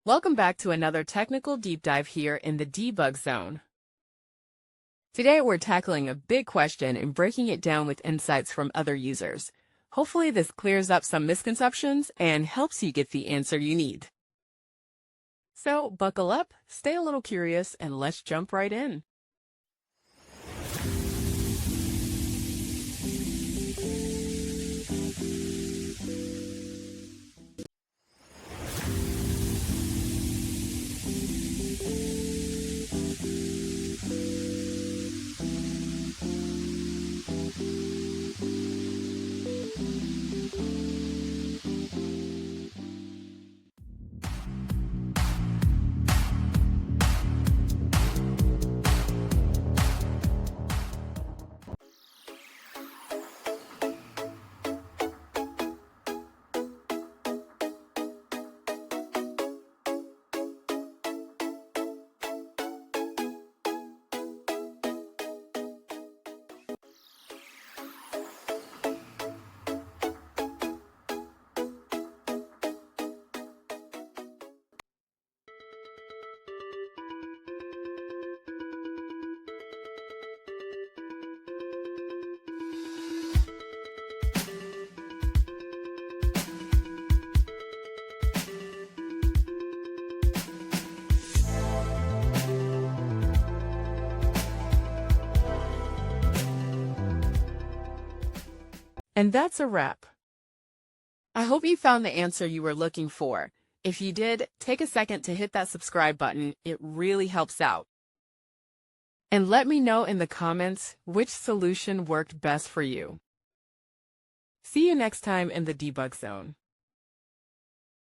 Welcome back to another technical deep dive here in the debug zone. Today we're tackling a big question and breaking it down with insights from other users. Hopefully this clears up some misconceptions and helps you get the answer you need. So buckle up, stay a little curious, and let's jump right in. And that's a wrap. I hope you found the answer you were looking for. If you did, take a second to hit that subscribe button. It really helps out. And let me know in the comments which solution worked best for you. See you next time in the debug zone.